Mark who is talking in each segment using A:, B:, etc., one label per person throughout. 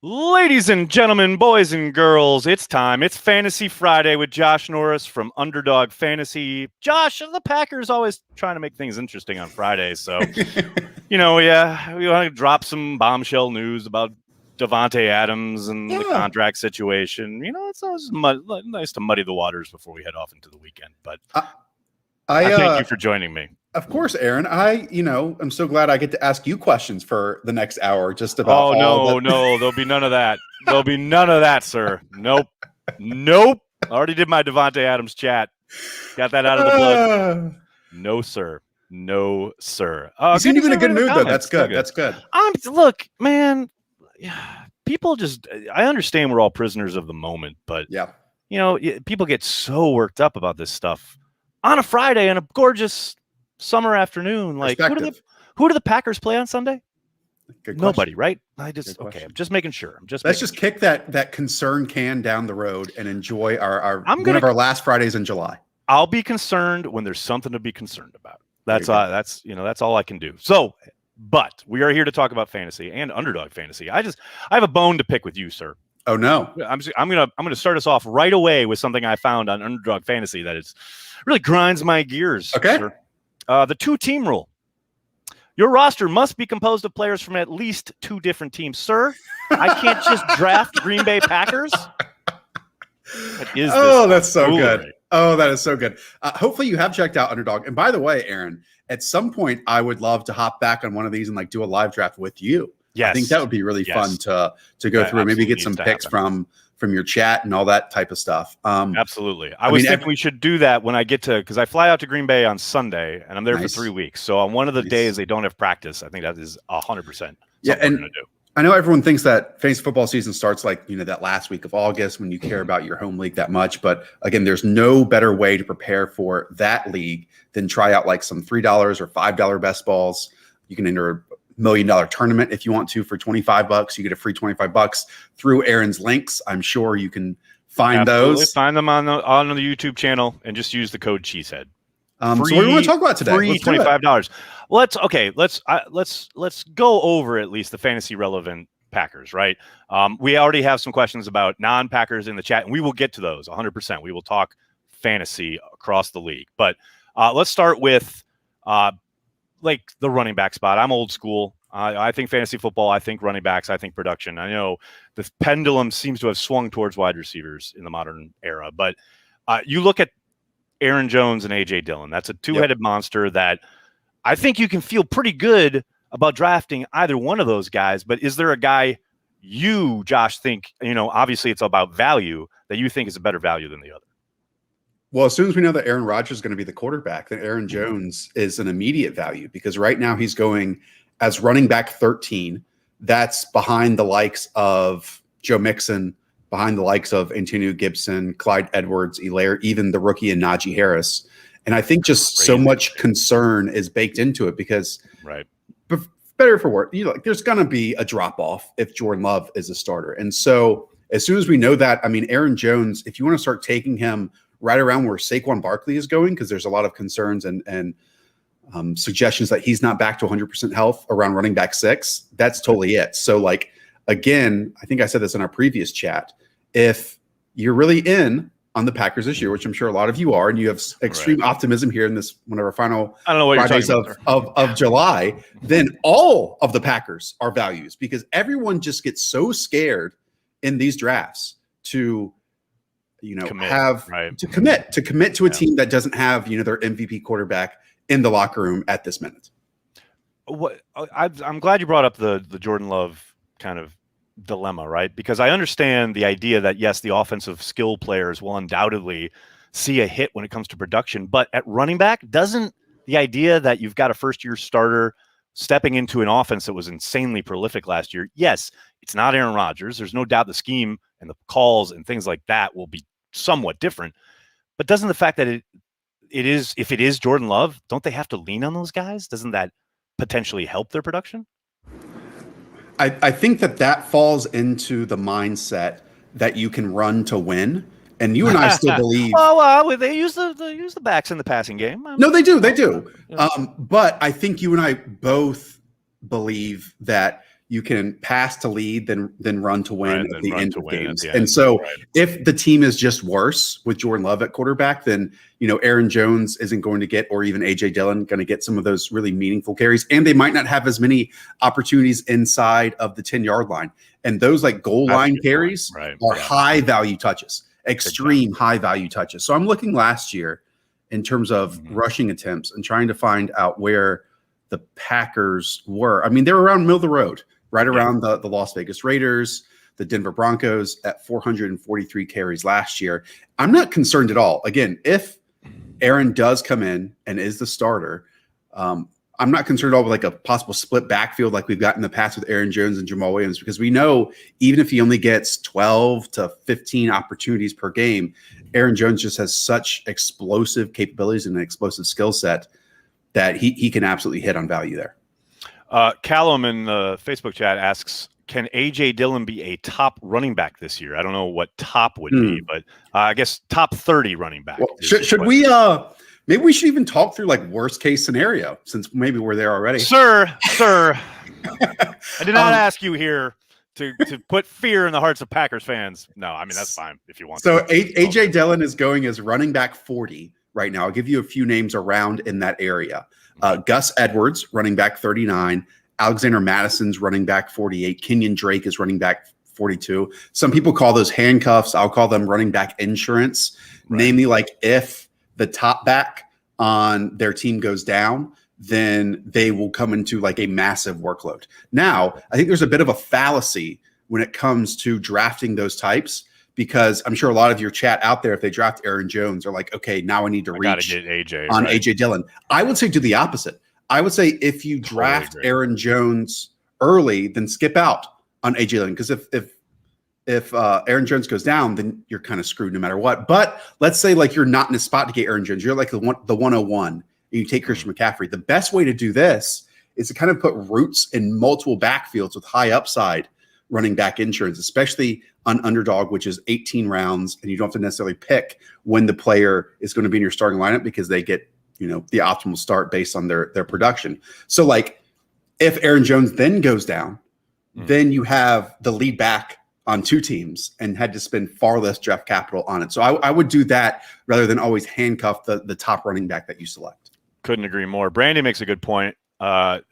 A: Ladies and gentlemen, boys and girls, it's time. It's Fantasy Friday with Josh Norris from Underdog Fantasy. Josh, the Packers always trying to make things interesting on Fridays. So, we want to drop some bombshell news about Davante Adams and the contract situation. It's always nice to muddy the waters before we head off into the weekend. But I thank you for joining me.
B: Of course, Aaron. I'm so glad I get to ask you questions for the next hour just about
A: no, there'll be none of that. There'll be none of that, sir. Nope. I already did my Davante Adams chat. Got that out of the blood. No, sir. No, sir.
B: You seem to be in a good mood, though. That's good. That's good.
A: Look, man, people I understand we're all prisoners of the moment, but people get so worked up about this stuff on a Friday and a gorgeous summer afternoon. Like, who do the Packers play on Sunday? Nobody, right? I'm just making sure.
B: Let's just kick that concern can down the road and enjoy one of our last Fridays in July.
A: I'll be concerned when there's something to be concerned about. That's all I can do. So, but we are here to talk about fantasy and Underdog Fantasy. I have a bone to pick with you, sir.
B: Oh no.
A: I'm gonna start us off right away with something I found on Underdog Fantasy that really grinds my gears.
B: Okay.
A: Sir. The 2-team rule. Your roster must be composed of players from at least 2 different teams. Sir, I can't just draft Green Bay Packers.
B: That's so good. Oh, that is so good. Hopefully you have checked out Underdog. And by the way, Aaron, at some point I would love to hop back on one of these and do a live draft with you.
A: Yes.
B: I think that would be really fun to go through and maybe get some picks from your chat and all that type of stuff.
A: Absolutely. I was thinking we should do that when I get because I fly out to Green Bay on Sunday and I'm there for 3 weeks. So on one of the days they don't have practice, I think that is 100%.
B: Yeah, and we're gonna do. I know everyone thinks that fantasy football season starts that last week of August when you care about your home league that much. But again, there's no better way to prepare for that league than try out some $3 or $5 best balls. You can enter $1 million tournament if you want to for $25. You get a free $25 through Aaron's links. I'm sure you can find those.
A: Find them on the YouTube channel and just use the code Cheesehead.
B: So what do we want to talk about today?
A: Free $25. Let's go over at least the fantasy relevant Packers, right? We already have some questions about non-Packers in the chat, and we will get to those 100%. We will talk fantasy across the league, but let's start with the running back spot. I'm old school. I think fantasy football. I think running backs. I think production. I know the pendulum seems to have swung towards wide receivers in the modern era, but you look at Aaron Jones and A.J. Dillon. That's a two-headed monster that I think you can feel pretty good about drafting either one of those guys. But is there a guy you, Josh, think, obviously it's about value, that you think is a better value than the other?
B: Well, as soon as we know that Aaron Rodgers is going to be the quarterback, then Aaron Jones is an immediate value because right now he's going as running back 13. That's behind the likes of Joe Mixon, behind the likes of Antonio Gibson, Clyde Edwards-Helaire, even the rookie and Najee Harris. And I think just so much concern is baked into it because better for worse, there's going to be a drop-off if Jordan Love is a starter. And so as soon as we know that, Aaron Jones, if you want to start taking him right around where Saquon Barkley is going, because there's a lot of concerns and suggestions that he's not back to 100% health around running back 6, that's totally it. So again, I think I said this in our previous chat, if you're really in on the Packers this year, which I'm sure a lot of you are, and you have extreme optimism here in this one of our final Fridays of July, then all of the Packers are values because everyone just gets so scared in these drafts to commit to a team that doesn't have their MVP quarterback in the locker room at this minute.
A: I'm glad you brought up the Jordan Love kind of dilemma, right? Because I understand the idea that yes, the offensive skill players will undoubtedly see a hit when it comes to production, but at running back, doesn't the idea that you've got a first-year starter stepping into an offense that was insanely prolific last year, yes, it's not Aaron Rodgers. There's no doubt the scheme and the calls and things like that will be somewhat different, but doesn't the fact that it is, if it is Jordan Love, don't they have to lean on those guys? Doesn't that potentially help their production?
B: I think that falls into the mindset that you can run to win. And you and I still believe.
A: Well, they use the backs in the passing game.
B: No, they do. But I think you and I both believe that you can pass to lead, then run to win at the end of games. And so if the team is just worse with Jordan Love at quarterback, then, Aaron Jones isn't going to get, or even A.J. Dillon, going to get some of those really meaningful carries. And they might not have as many opportunities inside of the 10-yard line. And those like goal line carries are high value touches, extreme high value touches. So I'm looking last year in terms of rushing attempts and trying to find out where the Packers were. I mean, they were around middle of the road, right around the Las Vegas Raiders, the Denver Broncos at 443 carries last year. I'm not concerned at all. Again, if Aaron does come in and is the starter, I'm not concerned at all with like a possible split backfield like we've got in the past with Aaron Jones and Jamal Williams, because we know even if he only gets 12 to 15 opportunities per game, Aaron Jones just has such explosive capabilities and an explosive skill set that he can absolutely hit on value there.
A: Callum in the Facebook chat asks, can A.J. Dillon be a top running back this year? I don't know what top would be, but I guess top 30 running back.
B: Well, should we maybe we should even talk through like worst case scenario, since maybe we're there already.
A: Sir, I did not ask you here to put fear in the hearts of Packers fans. No, I mean, that's fine if you want.
B: So A.J. Dillon is going as running back 40 right now. I'll give you a few names around in that area. Gus Edwards, running back 39. Alexander Madison's running back 48. Kenyon Drake is running back 42. Some people call those handcuffs. I'll call them running back insurance. Namely, like if the top back on their team goes down, then they will come into like a massive workload. Now, I think there's a bit of a fallacy when it comes to drafting those types, because I'm sure a lot of your chat out there, if they draft Aaron Jones, are like, okay, now I need to reach
A: get AJ,
B: on A.J. Dillon. I would say do the opposite. I would say if you draft Aaron Jones early, then skip out on A.J. Dillon, because if Aaron Jones goes down, then you're kind of screwed no matter what. But let's say like you're not in a spot to get Aaron Jones. You're like the 101, and you take Christian McCaffrey. The best way to do this is to kind of put roots in multiple backfields with high upside running back insurance, especially on Underdog, which is 18 rounds, and you don't have to necessarily pick when the player is going to be in your starting lineup because they get, the optimal start based on their production. So like if Aaron Jones then goes down, then you have the lead back on two teams and had to spend far less draft capital on it. So I would do that rather than always handcuff the top running back that you select.
A: Couldn't agree more. Brandy makes a good point. A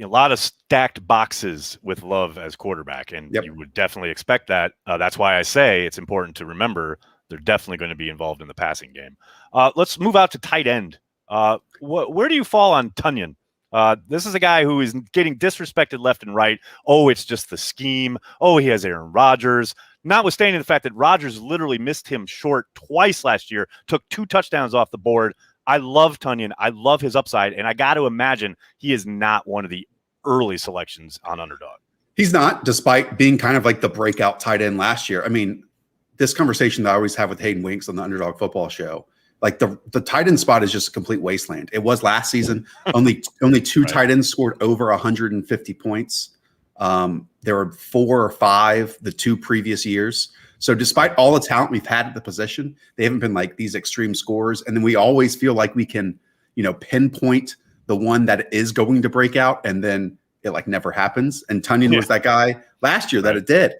A: lot of stacked boxes with Love as quarterback, and you would definitely expect that. That's why I say it's important to remember they're definitely going to be involved in the passing game. Let's move out to tight end. Where do you fall on Tonyan? This is a guy who is getting disrespected left and right. Oh, it's just the scheme. Oh, he has Aaron Rodgers. Notwithstanding the fact that Rodgers literally missed him short twice last year, took 2 touchdowns off the board. I love Tonyan. I love his upside, and I got to imagine he is not one of the early selections on Underdog.
B: He's not, despite being kind of like the breakout tight end last year. I mean, this conversation that I always have with Hayden Winks on the Underdog Football Show, like the tight end spot is just a complete wasteland. It was last season. only 2 tight ends scored over 150 points. There were 4 or 5 the 2 previous years. So despite all the talent we've had at the position, they haven't been like these extreme scorers. And then we always feel like we can, pinpoint the one that is going to break out, and then it like never happens. And Tonyan was that guy last year that it did.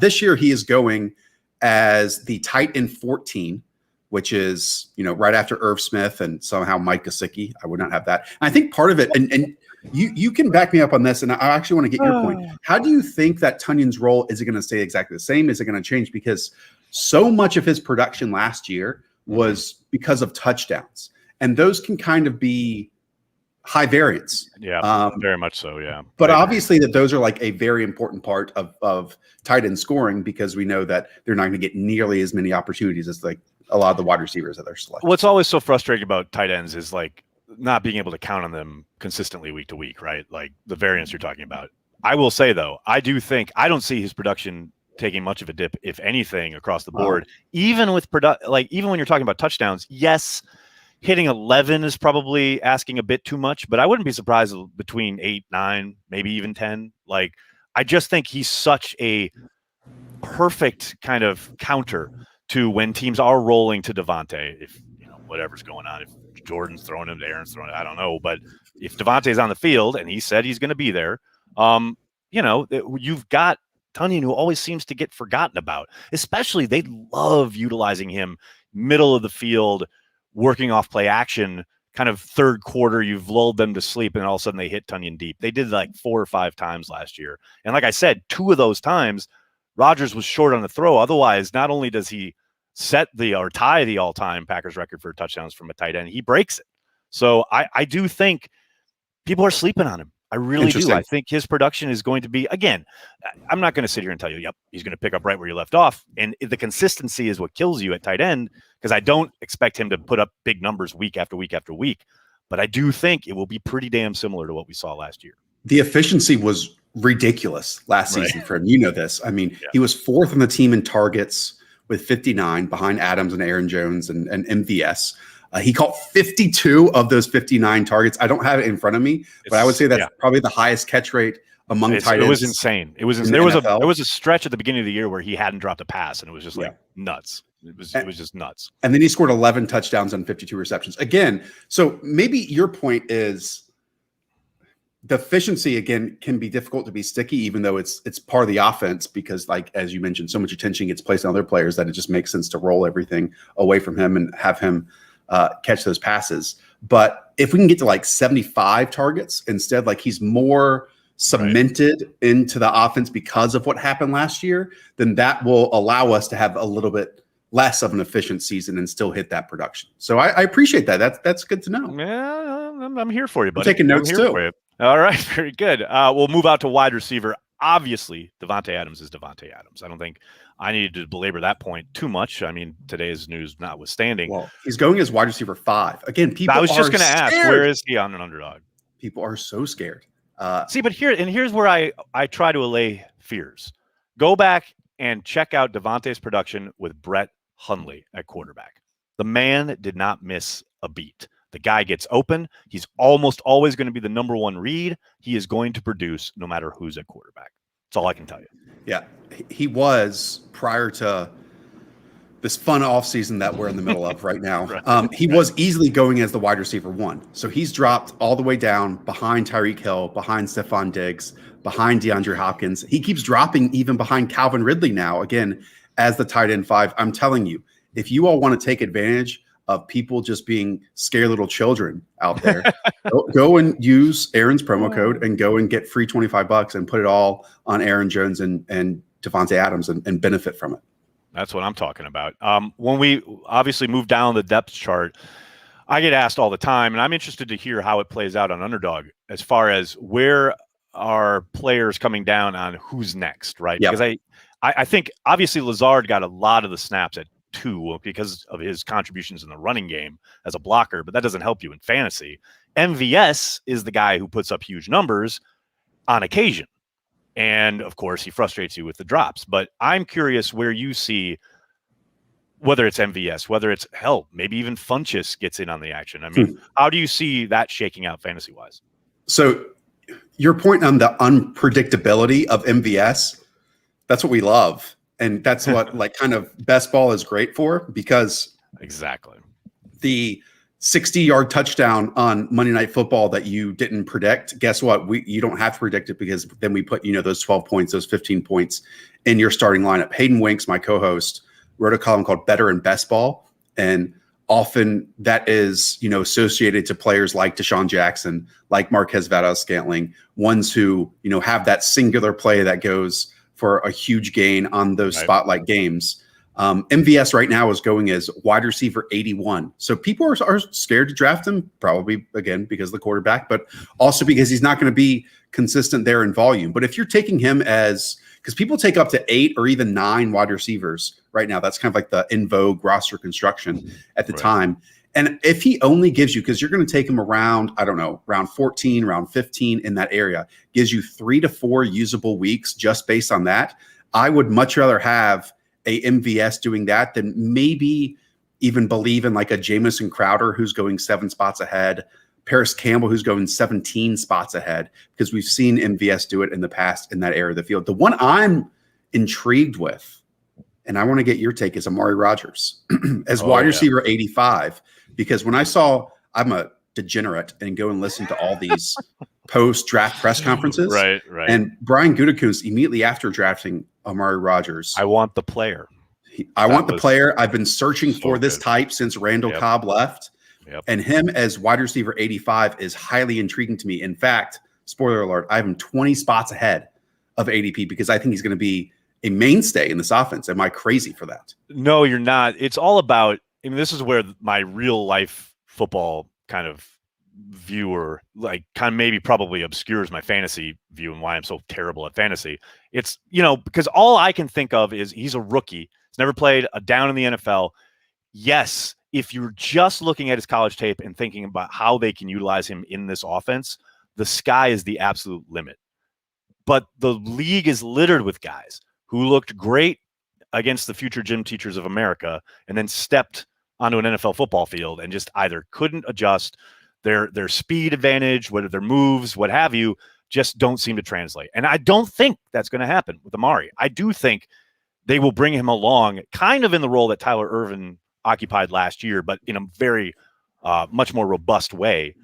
B: This year he is going as the tight end 14, which is, right after Irv Smith and somehow Mike Gesicki. I would not have that. And I think part of it, and you can back me up on this, and I actually want to get your point. How do you think that Tonyan's role, is it going to stay exactly the same? Is it going to change? Because so much of his production last year was because of touchdowns, and those can kind of be high variance.
A: Yeah, very much so, yeah.
B: But obviously that those are like a very important part of tight end scoring, because we know that they're not going to get nearly as many opportunities as like a lot of the wide receivers that they're selecting.
A: What's always so frustrating about tight ends is like not being able to count on them consistently week to week, right? Like the variance you're talking about. I will say though, I don't see his production taking much of a dip, if anything, across the board. Even with even when you're talking about touchdowns, yes, hitting 11 is probably asking a bit too much, but I wouldn't be surprised between 8, 9, maybe even 10. Like, I just think he's such a perfect kind of counter to when teams are rolling to Devontae. If whatever's going on, if Jordan's throwing him, Aaron's throwing him, I don't know. But if Devontae's on the field and he said he's going to be there, you've got Tonyan, who always seems to get forgotten about. Especially, they love utilizing him middle of the field, working off play action, kind of third quarter. You've lulled them to sleep, and all of a sudden they hit Tonyan deep. They did like 4 or 5 times last year. And like I said, 2 of those times, Rodgers was short on the throw. Otherwise, not only does he tie the all-time Packers record for touchdowns from a tight end, he breaks it. So I do think people are sleeping on him. I really do. I think his production is going to be, again, I'm not going to sit here and tell you, yep, he's going to pick up right where you left off. And the consistency is what kills you at tight end, because I don't expect him to put up big numbers week after week after week. But I do think it will be pretty damn similar to what we saw last year.
B: The efficiency was ridiculous last season for him. You know this. I mean, he was 4th on the team in targets with 59 behind Adams and Aaron Jones and MVS. He caught 52 of those 59 targets. I don't have it in front of me, but I would say that's probably the highest catch rate among tight ends.
A: It was insane. It was there was a stretch at the beginning of the year where he hadn't dropped a pass, and it was just like nuts. It was just nuts.
B: And then he scored 11 touchdowns on 52 receptions. Again, so maybe your point is the efficiency, again, can be difficult to be sticky, even though it's part of the offense, because, like, as you mentioned, so much attention gets placed on other players that it just makes sense to roll everything away from him and have him catch those passes. But if we can get to like 75 targets instead, like he's more cemented into the offense because of what happened last year, then that will allow us to have a little bit less of an efficient season and still hit that production. So I appreciate that. That's good to know.
A: Yeah, I'm here for you, buddy.
B: I'm taking notes too.
A: All right, very good. We'll move out to wide receiver. Obviously, Davante Adams is Davante Adams. I don't think I needed to belabor that point too much. I mean, today's news notwithstanding.
B: Well, he's going as wide receiver 5. Again, people
A: I was just going to ask, where is he on an underdog?
B: People are so scared.
A: But here's where I try to allay fears. Go back and check out Davante's production with Brett Hundley at quarterback. The man did not miss a beat. The guy gets open. He's almost always going to be the number 1 read. He is going to produce no matter who's at quarterback. That's all I can tell you.
B: Yeah, he was, prior to this fun offseason that we're in the middle of right now. He was easily going as the wide receiver 1. So he's dropped all the way down behind Tyreek Hill, behind Stephon Diggs, behind DeAndre Hopkins. He keeps dropping even behind Calvin Ridley now, again, as the tight end 5. I'm telling you, if you all want to take advantage of people just being scared little children out there, go and use Aaron's promo code and go and get free $25 and put it all on Aaron Jones and Davante Adams and benefit from it.
A: That's what I'm talking about. When we obviously move down the depth chart, I get asked all the time, and I'm interested to hear how it plays out on Underdog as far as where are players coming down on who's next, right?
B: Yep.
A: Because I think obviously Lazard got a lot of the snaps at 2 because of his contributions in the running game as a blocker, but that doesn't help you in fantasy. MVS is the guy who puts up huge numbers on occasion. And of course, he frustrates you with the drops. But I'm curious where you see, whether it's MVS, whether it's maybe even Funchess gets in on the action. I mean, how do you see that shaking out fantasy wise?
B: So your point on the unpredictability of MVS, that's what we love. And that's what like kind of best ball is great for, because
A: exactly
B: the 60-yard touchdown on Monday Night Football that you didn't predict, guess what? You don't have to predict it, because then we put, those 12 points, those 15 points in your starting lineup. Hayden Winks, my co-host, wrote a column called Better in Best Ball. And often that is, associated to players like Deshaun Jackson, like Marquez Valdes-Scantling, ones who, have that singular play that goes for a huge gain on those spotlight games. MVS right now is going as wide receiver 81. So people are scared to draft him, probably, again, because of the quarterback, but also because he's not going to be consistent there in volume. But if you're taking him because people take up to 8 or even 9 wide receivers right now, that's kind of like the in vogue roster construction at the time. And if he only gives you, because you're going to take him around, I don't know, round 14, round 15 in that area, gives you 3 to 4 usable weeks just based on that, I would much rather have a MVS doing that than maybe even believe in like a Jamison Crowder who's going 7 spots ahead, Paris Campbell who's going 17 spots ahead, because we've seen MVS do it in the past in that area of the field. The one I'm intrigued with, and I want to get your take, is Amari Rodgers as wide receiver 85. Because when I saw, I'm a degenerate and go and listen to all these post-draft press conferences.
A: Right.
B: And Brian Gutekunst, immediately after drafting Amari Rodgers,
A: I want the player.
B: I want the player. I've been searching for this
A: good.
B: type since Randall Cobb left.
A: Yep.
B: And him as wide receiver 85 is highly intriguing to me. In fact, spoiler alert, I have him 20 spots ahead of ADP because I think he's going to be a mainstay in this offense. Am I crazy for that?
A: No, you're not. It's all about, I mean, this is where my real life football kind of viewer, like kind of maybe probably obscures my fantasy view and why I'm so terrible at fantasy. It's, because all I can think of is he's a rookie. He's never played a down in the NFL. Yes, if you're just looking at his college tape and thinking about how they can utilize him in this offense, the sky is the absolute limit. But the league is littered with guys who looked great against the future gym teachers of America and then stepped onto an NFL football field and just either couldn't adjust, their speed advantage, whether their moves, what have you, just don't seem to translate. And I don't think that's going to happen with Amari. I do think they will bring him along kind of in the role that Tyler Ervin occupied last year, but in a very much more robust way.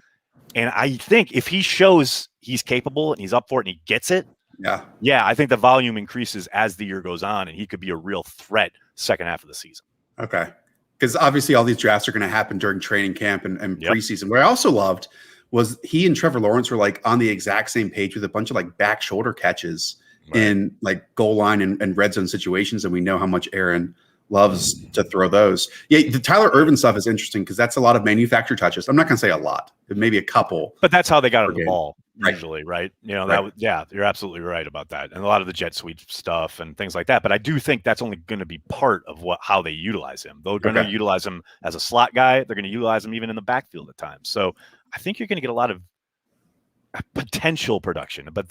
A: And I think if he shows he's capable and he's up for it and he gets it, I think the volume increases as the year goes on and he could be a real threat second half of the season.
B: Okay. Because obviously all these drafts are going to happen during training camp and preseason. What I also loved was he and Trevor Lawrence were like on the exact same page with a bunch of like back shoulder catches in like goal line and red zone situations. And we know how much Aaron loves to throw those. Yeah, the Tyler Ervin stuff is interesting because that's a lot of manufactured touches. I'm not going to say a lot, maybe a couple.
A: But that's how they got the ball usually, right? You're absolutely right about that. And a lot of the jet sweep stuff and things like that. But I do think that's only going to be part of how they utilize him. They're going to utilize him as a slot guy. They're going to utilize him even in the backfield at times. So I think you're going to get a lot of potential production, but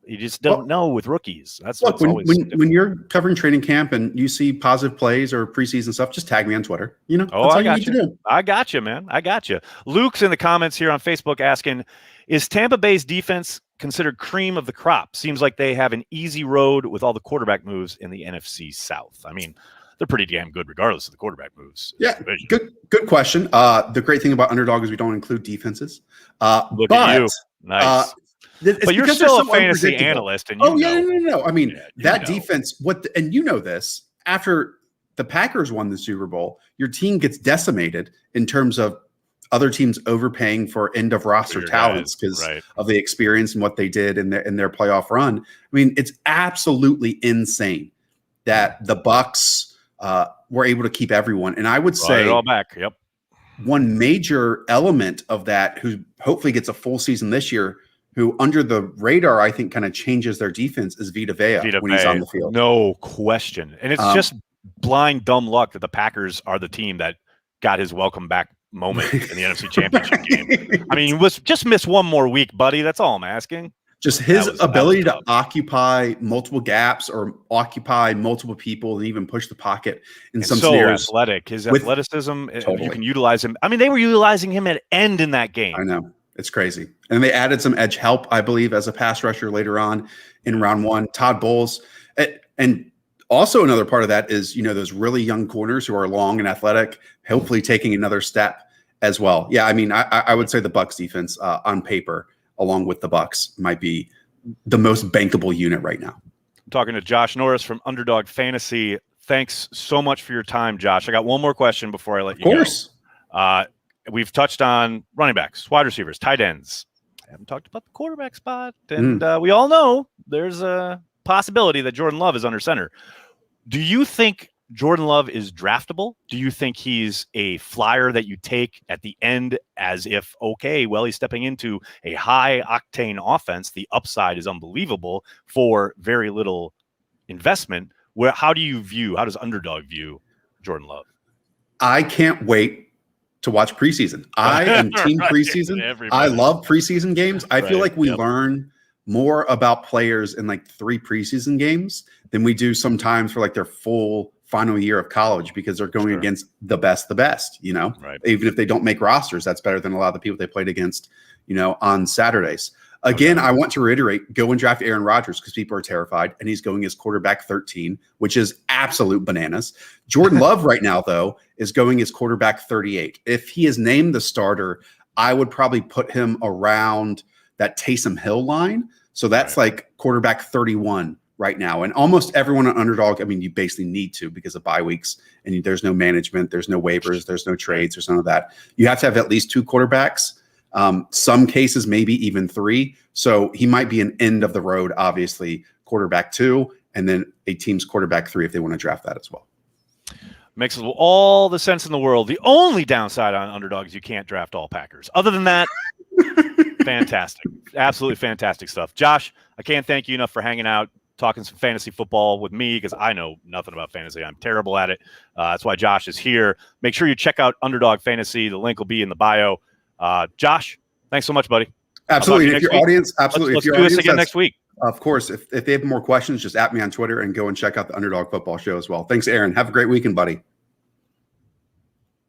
A: you just don't know with rookies. That's
B: when you're covering training camp and you see positive plays or preseason stuff, just tag me on Twitter. That's all you need to do.
A: I got you, man. I got you. Luke's in the comments here on Facebook asking, is Tampa Bay's defense considered cream of the crop? Seems like they have an easy road with all the quarterback moves in the NFC South. I mean, they're pretty damn good regardless of the quarterback moves.
B: Yeah, good question. The great thing about Underdog is we don't include defenses.
A: Look at you. Nice. But you're still a fantasy analyst. And
B: no. I mean, that defense, and you know this, after the Packers won the Super Bowl, your team gets decimated in terms of other teams overpaying for end of roster talents because of the experience and what they did in their playoff run. I mean, it's absolutely insane that the Bucs were able to keep everyone. And I would say
A: it all back. Yep.
B: One major element of that, who hopefully gets a full season this year, who under the radar, I think kind of changes their defense, is Vita Vea when he's on the field.
A: No question. And it's just blind, dumb luck that the Packers are the team that got his welcome back moment in the NFC Championship game. I mean, just miss one more week, buddy. That's all I'm asking.
B: Just his ability to occupy multiple gaps or occupy multiple people and even push the pocket in some scenarios.
A: Athletic. His athleticism, you can utilize him. I mean, they were utilizing him at end in that game.
B: I know. It's crazy. And they added some edge help, I believe, as a pass rusher later on in round one. Todd Bowles. And also another part of that is, those really young corners who are long and athletic, hopefully taking another step as well. Yeah, I mean, I would say the Bucs defense on paper, along with the Bucs, might be the most bankable unit right now.
A: I'm talking to Josh Norris from Underdog Fantasy. Thanks so much for your time, Josh. I got one more question before I let you go. Of course. We've touched on running backs, wide receivers, tight ends. I haven't talked about the quarterback spot. And we all know there's a possibility that Jordan Love is under center. Do you think Jordan Love is draftable? Do you think he's a flyer that you take at the end as if, he's stepping into a high-octane offense. The upside is unbelievable for very little investment. How does Underdog view Jordan Love?
B: I can't wait to watch preseason. I am team preseason. I love preseason games. I feel like we learn more about players in like 3 preseason games than we do sometimes for like their full final year of college, because they're going against the best, even if they don't make rosters, that's better than a lot of the people they played against, on Saturdays. Again, I want to reiterate, go and draft Aaron Rodgers because people are terrified, and he's going as quarterback 13, which is absolute bananas. Jordan Love right now, though, is going as quarterback 38. If he is named the starter, I would probably put him around that Taysom Hill line. So that's like quarterback 31 right now. And almost everyone on Underdog, I mean, you basically need to because of bye weeks and there's no management, there's no waivers, there's no trades, there's none of that. You have to have at least 2 quarterbacks. Some cases, maybe even 3. So he might be an end of the road, obviously, quarterback 2, and then a team's quarterback 3 if they want to draft that as well.
A: Makes all the sense in the world. The only downside on Underdog is you can't draft all Packers. Other than that, fantastic. Absolutely fantastic stuff. Josh, I can't thank you enough for hanging out, talking some fantasy football with me because I know nothing about fantasy. I'm terrible at it. That's why Josh is here. Make sure you check out Underdog Fantasy. The link will be in the bio. Josh, thanks so much, buddy.
B: Absolutely. If your audience, absolutely.
A: Let's
B: if your
A: do
B: audience
A: this again next week.
B: Of course. If they have more questions, just at me on Twitter and go and check out the Underdog Football Show as well. Thanks, Aaron. Have a great weekend, buddy.